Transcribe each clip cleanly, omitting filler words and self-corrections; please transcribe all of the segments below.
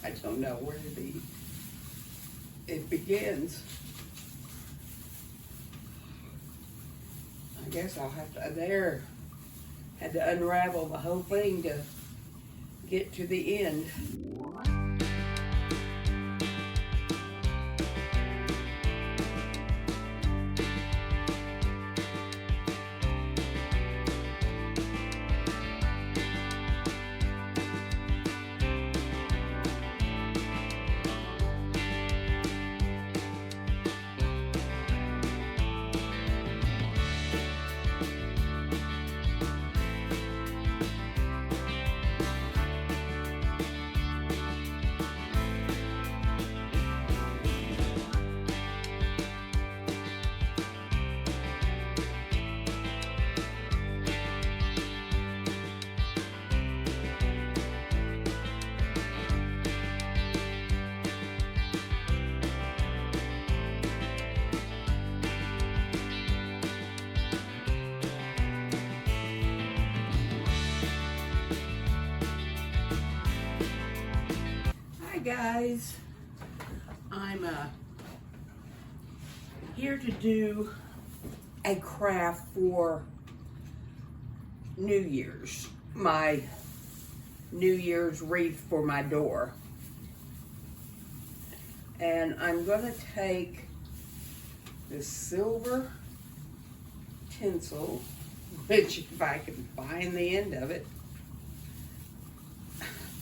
I don't know where it begins. I guess I'll have to, had to unravel the whole thing to get to the end. Guys, I'm here to do a craft for New Year's, my New Year's wreath for my door. And I'm going to take this silver tinsel, which if I can find the end of it,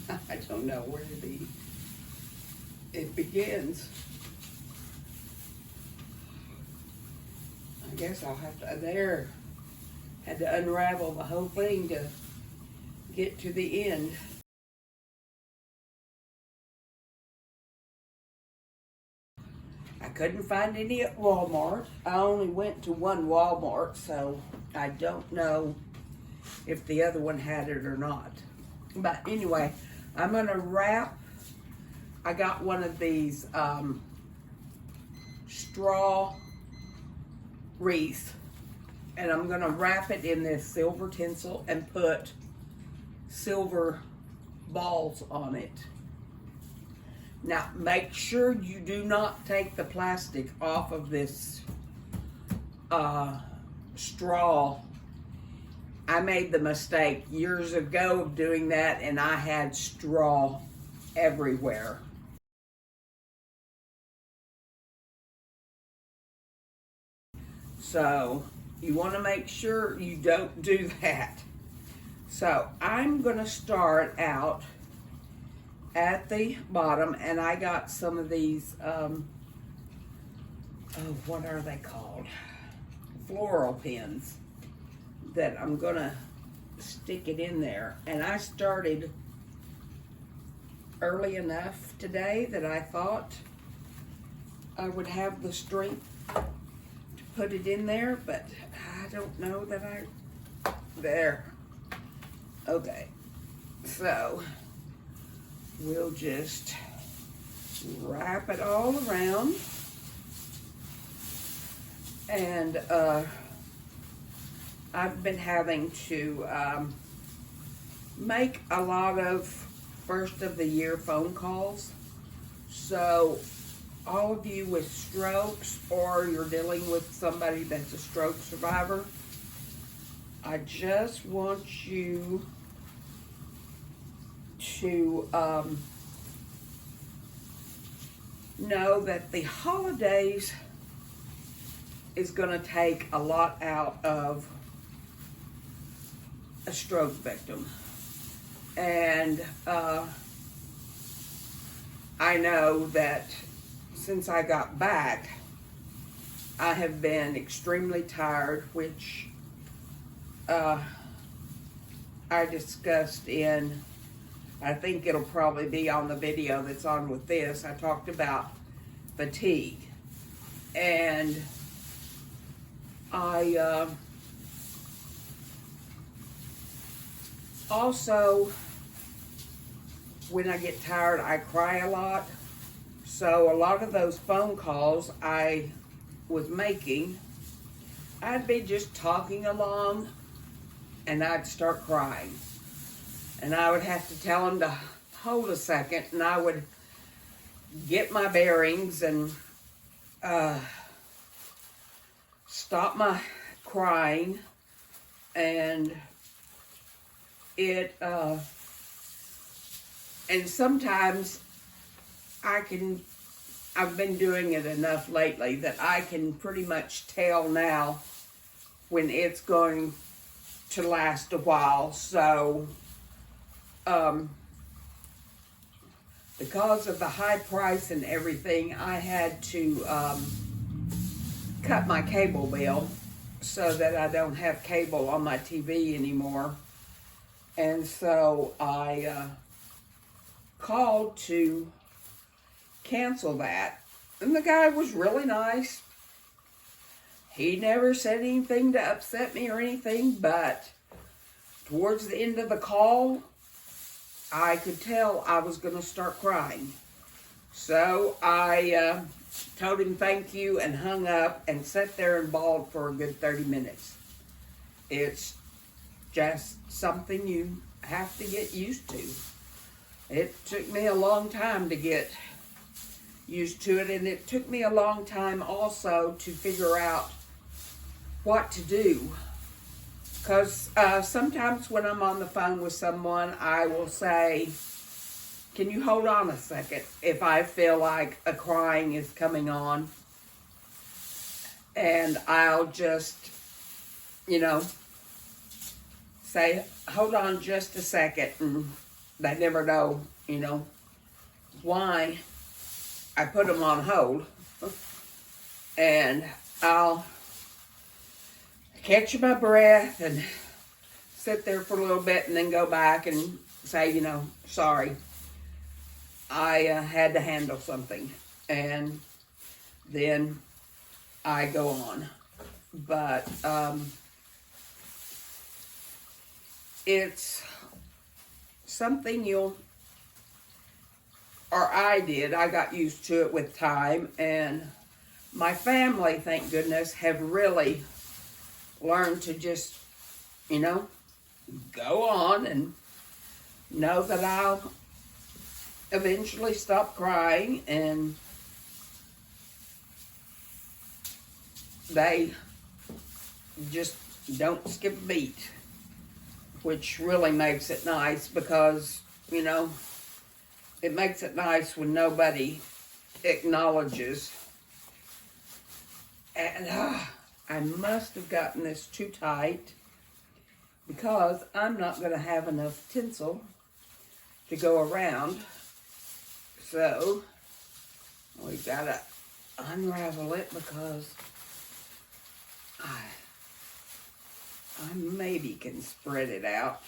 I don't know where it begins. I guess I'll have to, had to unravel the whole thing to get to the end. I couldn't find any at Walmart. I only went to one Walmart, so I don't know if the other one had it or not. But anyway, I'm gonna wrap. I got one of these straw wreaths, and I'm gonna wrap it in this silver tinsel and put silver balls on it. Now, make sure you do not take the plastic off of this straw. I made the mistake years ago of doing that, and I had straw everywhere. So you want to make sure you don't do that. So I'm going to start out at the bottom, and I got some of these, what are they called? Floral pins that I'm going to stick it in there. And I started early enough today that I thought I would have the strength to put it in there, but I don't know that there. Okay, so we'll just wrap it all around, and I've been having to make a lot of first of the year phone calls. So all of you with strokes, or you're dealing with somebody that's a stroke survivor, I just want you to know that the holidays is going to take a lot out of a stroke victim. And I know that since I got back, I have been extremely tired, which I discussed in, I think it'll probably be on the video that's on with this. I talked about fatigue. And I also, when I get tired, I cry a lot. So a lot of those phone calls I was making, I'd be just talking along and I'd start crying. And I would have to tell them to hold a second and I would get my bearings and stop my crying. And and sometimes I've been doing it enough lately that I can pretty much tell now when it's going to last a while. So, because of the high price and everything, I had to cut my cable bill so that I don't have cable on my TV anymore. And so I called to cancel that. And the guy was really nice. He never said anything to upset me or anything, but towards the end of the call, I could tell I was going to start crying. So I told him thank you and hung up and sat there and bawled for a good 30 minutes. It's just something you have to get used to. It took me a long time to get used to it, and it took me a long time also to figure out what to do. Because sometimes when I'm on the phone with someone, I will say, can you hold on a second, if I feel like a crying is coming on. And I'll just, say, hold on just a second. And they never know, why I put them on hold. And I'll catch my breath and sit there for a little bit and then go back and say, sorry, I had to handle something. And then I go on. But it's something I got used to it with time, and my family, thank goodness, have really learned to just, go on and know that I'll eventually stop crying, and they just don't skip a beat, which really makes it nice because, it makes it nice when nobody acknowledges. And I must have gotten this too tight because I'm not going to have enough tinsel to go around. So we got to unravel it because I maybe can spread it out.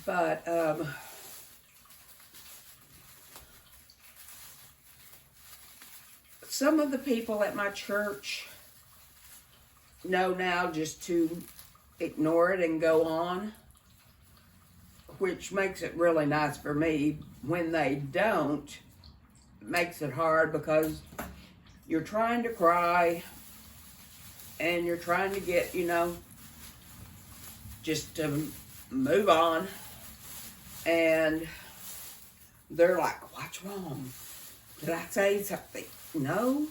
But some of the people at my church know now just to ignore it and go on, which makes it really nice for me. When they don't, it makes it hard because you're trying to cry and you're trying to get, just to move on. And they're like, what's wrong? Did I say something? No,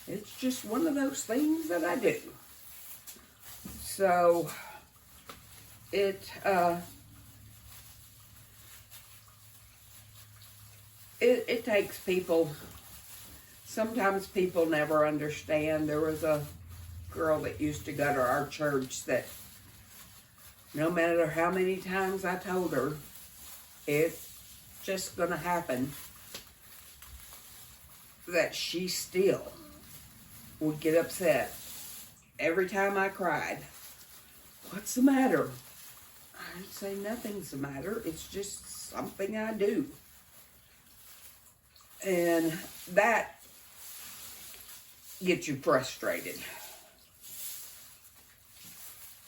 it's just one of those things that I do. So it takes people. Sometimes people never understand. There was a girl that used to go to our church that no matter how many times I told her, it's just going to happen, that she still would get upset every time I cried. What's the matter? I'd say nothing's the matter. It's just something I do. And that gets you frustrated.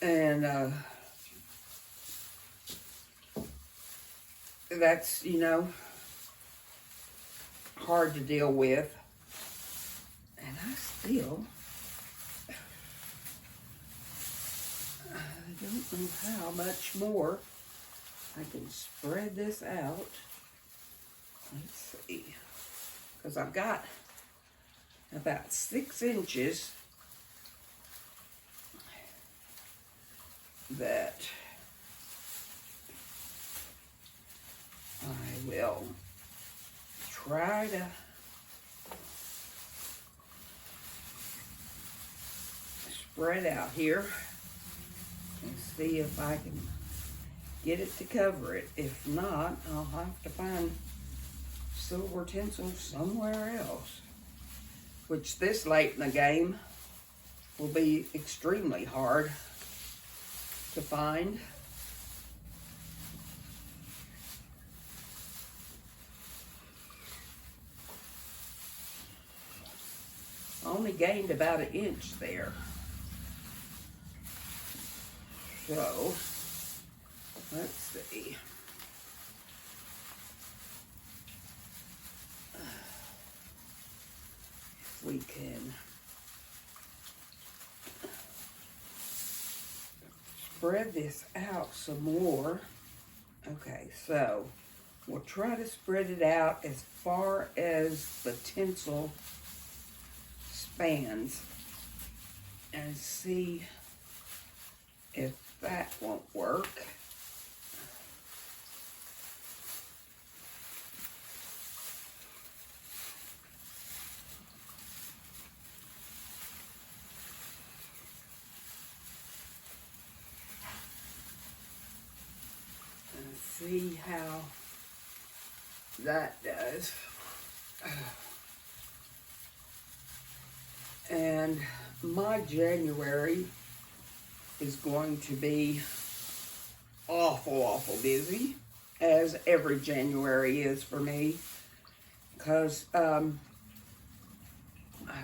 And that's, hard to deal with. And I still don't know how much more I can spread this out. Let's see. Because I've got about 6 inches that I will try to spread out here and see if I can get it to cover it. If not, I'll have to find silver tinsel somewhere else, which this late in the game will be extremely hard to find. I only gained about 1 inch there. So, let's see. If we can spread this out some more. Okay, so we'll try to spread it out as far as the tinsel spans and see if that won't work. And see how that does. And my January is going to be awful busy, as every January is for me, because I've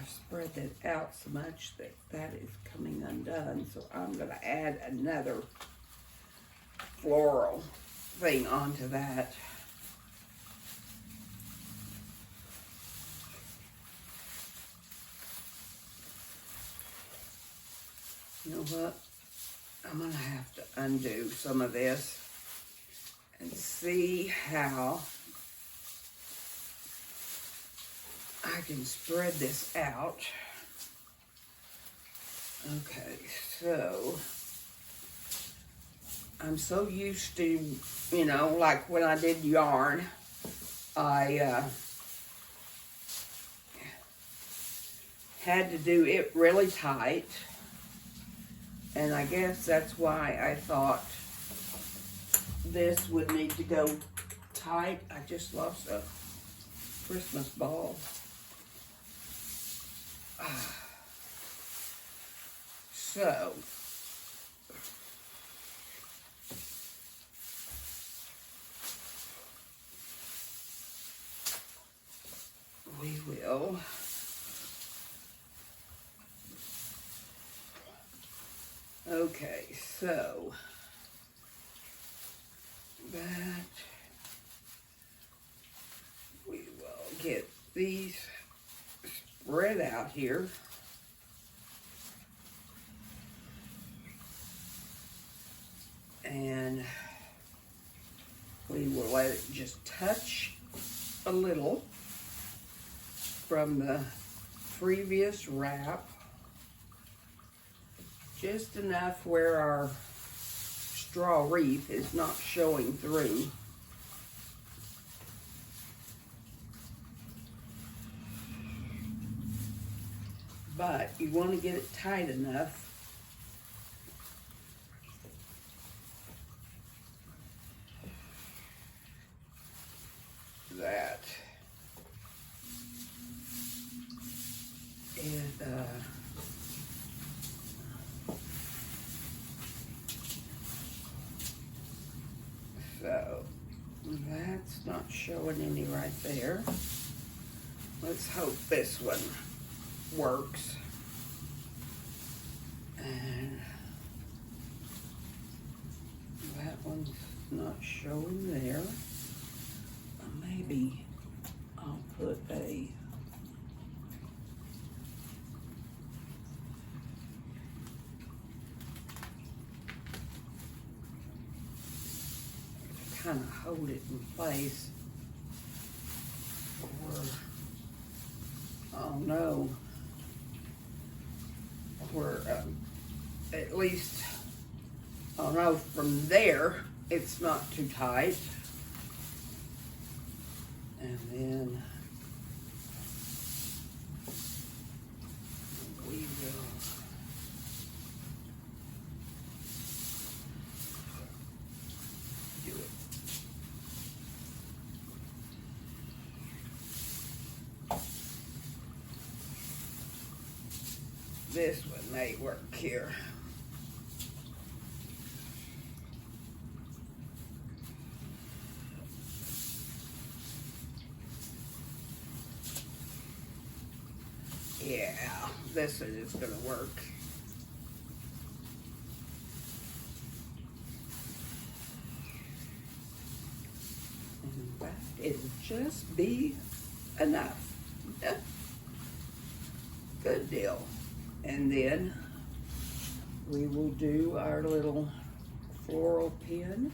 spread it out so much that that is coming undone. So I'm going to add another floral thing onto that. You know what? I'm going to have to undo some of this and see how I can spread this out. Okay, so I'm so used to, you know, like when I did yarn, I had to do it really tight. And I guess that's why I thought this would need to go tight. I just lost a Christmas ball. So, we will okay, so that we will get these spread out here. And we will let it just touch a little from the previous wrap. Just enough where our straw wreath is not showing through. But you want to get it tight enough that it so that's not showing any right there. Let's hope this one works. And that one's not showing there. Maybe I'll put a kind of hold it in place. Or, oh no, where at least, oh no, from there it's not too tight. And then we will do it. This one may work here. Yeah, this one is gonna work. And that it'll just be enough. Good deal. And then we will do our little floral pin.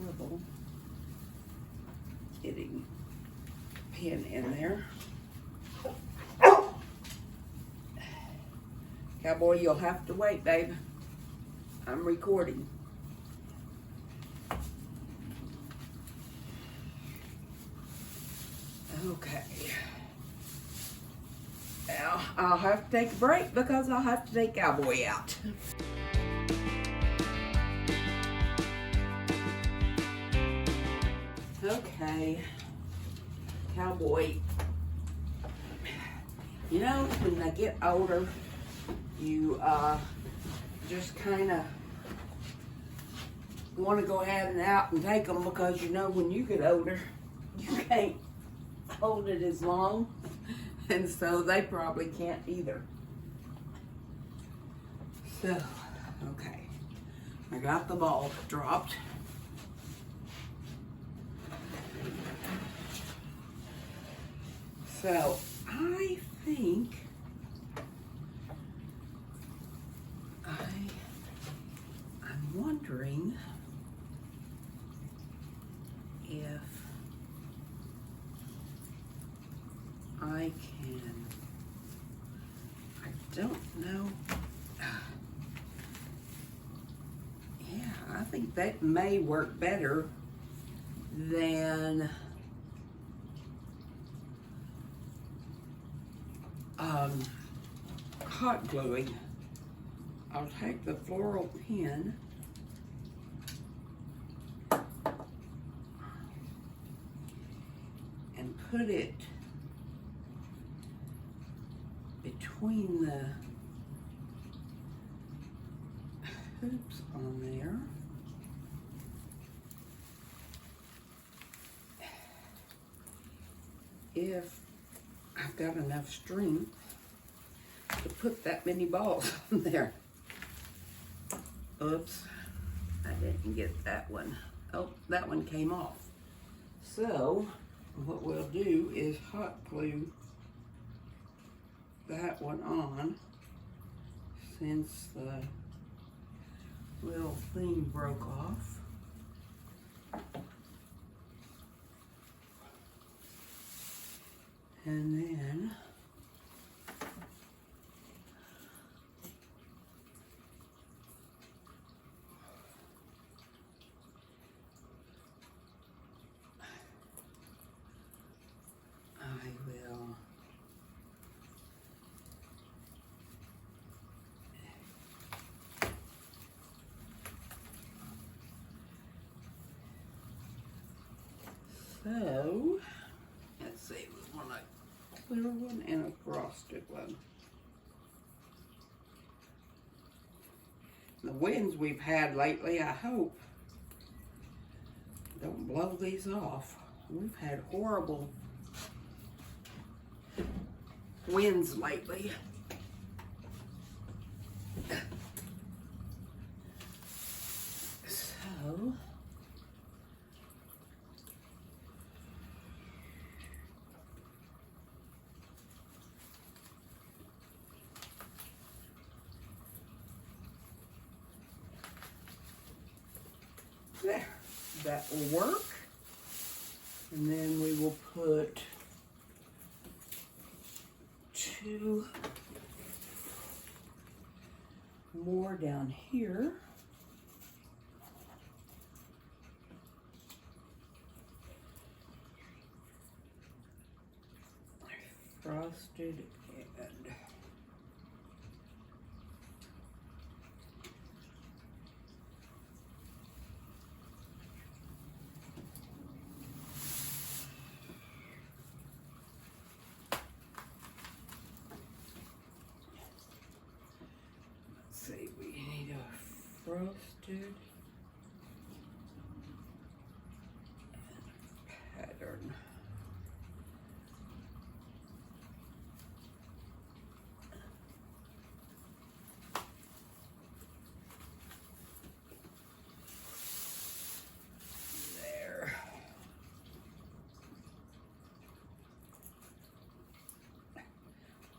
Trouble getting the pin in there. Cowboy, you'll have to wait, babe. I'm recording. Okay. Now, I'll have to take a break because I'll have to take Cowboy out. Okay, Cowboy, you know, when they get older, you just kind of want to go ahead and out and take them because, you know, when you get older, you can't hold it as long, and so they probably can't either. So, okay, I got the ball dropped. So, I think I'm wondering if I can, I don't know. Yeah, I think that may work better than hot gluing. I'll take the floral pin and put it between the hoops on there. If I've got enough strength to put that many balls on there. Oops, I didn't get that one. Oh, that one came off. So, what we'll do is hot glue that one on since the little thing broke off. And then I will so let's see, we want to little one and a frosted one. The winds we've had lately, I hope, don't blow these off. We've had horrible winds lately. So, there, that will work. And then we will put 2 more down here. Frosted and let's see, we need a frosted and pattern.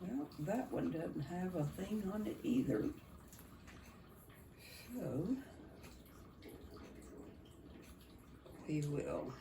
Well, that one doesn't have a thing on it either. So, we will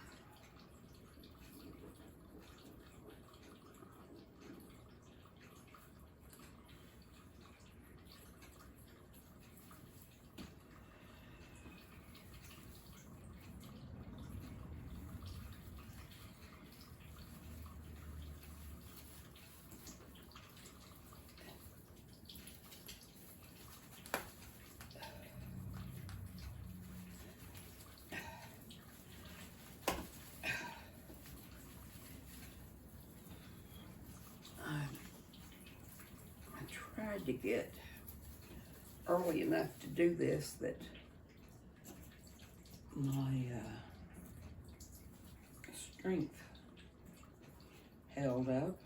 tried to get early enough to do this that my strength held up.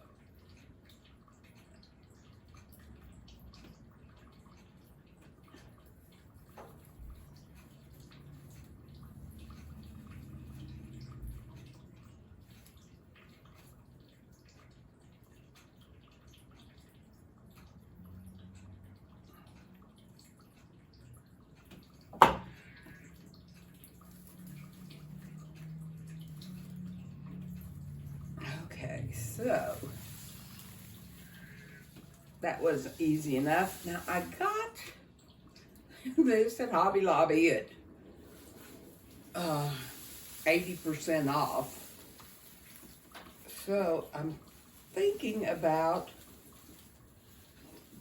Okay, so that was easy enough. Now I got this at Hobby Lobby at 80% off. So I'm thinking about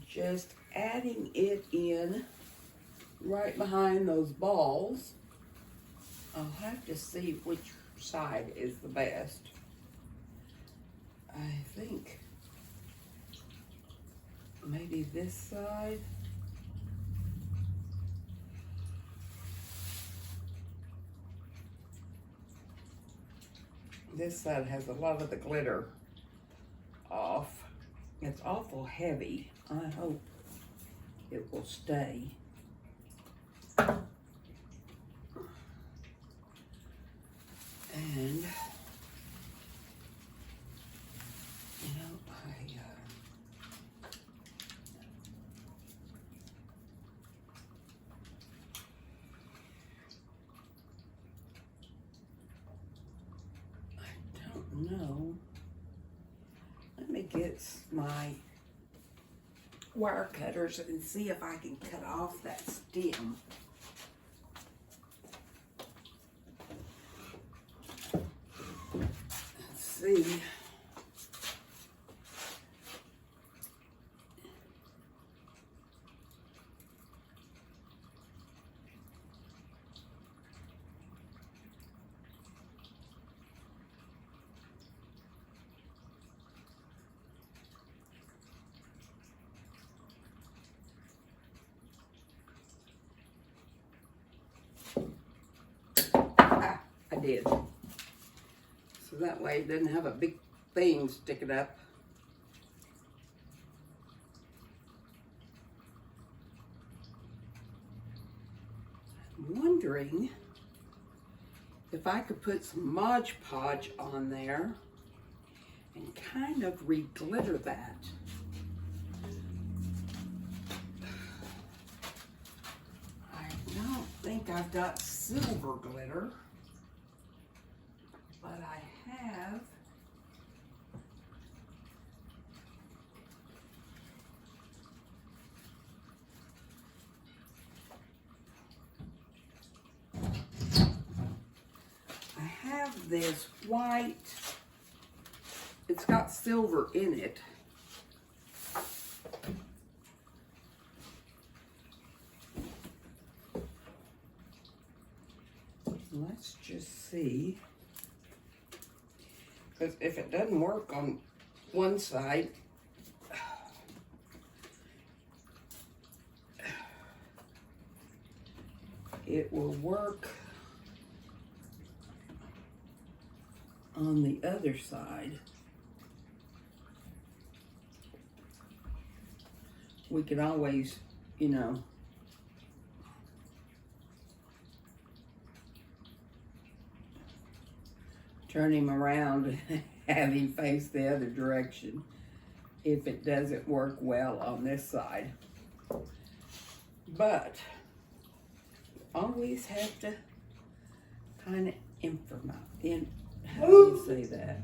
just adding it in right behind those balls. I'll have to see which side is the best. I think maybe this side. This side has a lot of the glitter off. It's awful heavy. I hope it will stay. And no. Let me get my wire cutters and see if I can cut off that stem. Let's see. did. So that way it doesn't have a big thing sticking up. I'm wondering if I could put some Mod Podge on there and kind of re-glitter that. I don't think I've got silver glitter, but I have this white, it's got silver in it. Let's just see, because if it doesn't work on one side, it will work on the other side. We could always, you know, turn him around and have him face the other direction if it doesn't work well on this side. But always have to kind of improvise. How do you say that?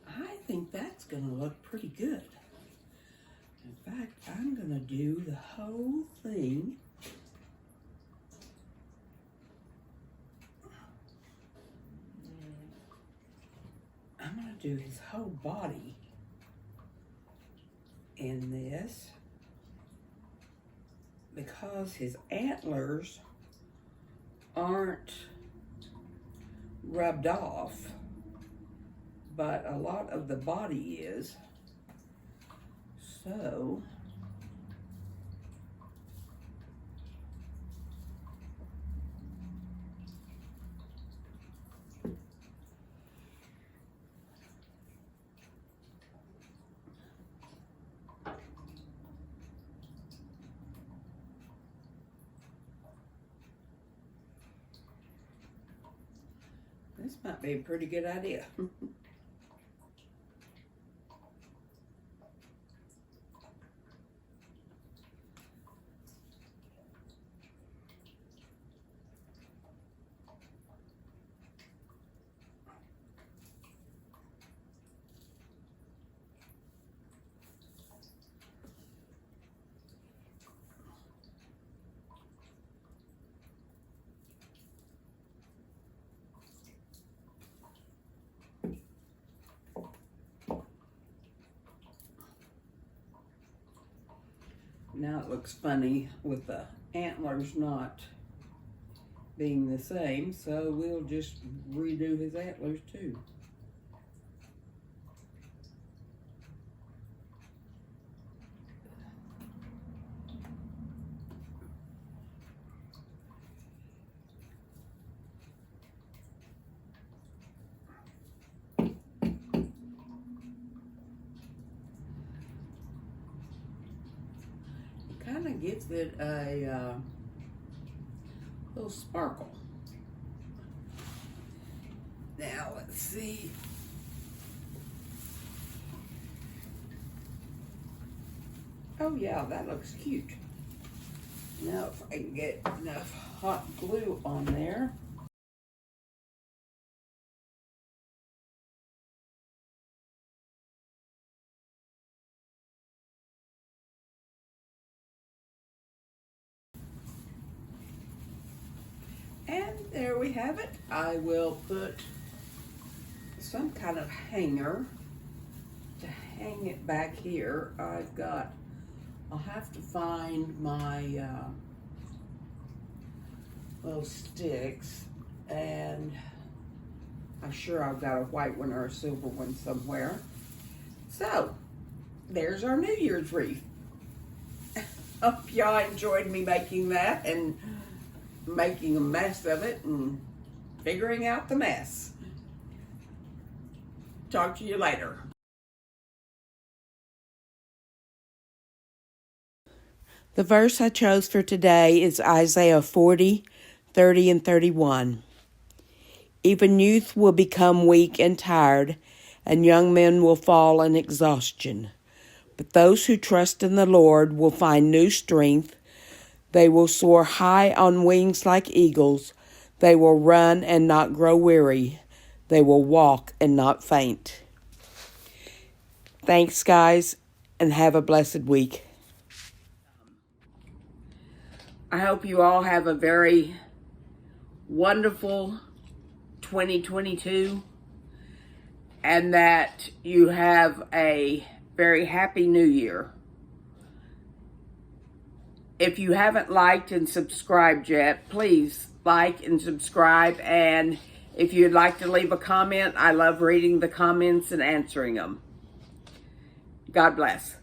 I think that's going to look pretty good. In fact, I'm going to do the whole thing. I'm going to do his whole body in this, because his antlers aren't rubbed off, but a lot of the body is. So this might be a pretty good idea. Now it looks funny with the antlers not being the same, so we'll just redo his antlers too. Kind of gives it a little sparkle. Now let's see. Oh yeah, that looks cute. Now if I can get enough hot glue on there. And there we have it. I will put some kind of hanger to hang it back here. I'll have to find my little sticks, and I'm sure I've got a white one or a silver one somewhere. So, there's our New Year's wreath. Hope y'all enjoyed me making that and making a mess of it and figuring out the mess. Talk to you later. The verse I chose for today is Isaiah 40, 30 and 31. Even youth will become weak and tired, and young men will fall in exhaustion. But those who trust in the Lord will find new strength. They will soar high on wings like eagles. They will run and not grow weary. They will walk and not faint. Thanks, guys, and have a blessed week. I hope you all have a very wonderful 2022 and that you have a very happy new year. If you haven't liked and subscribed yet, please like and subscribe. And if you'd like to leave a comment, I love reading the comments and answering them. God bless.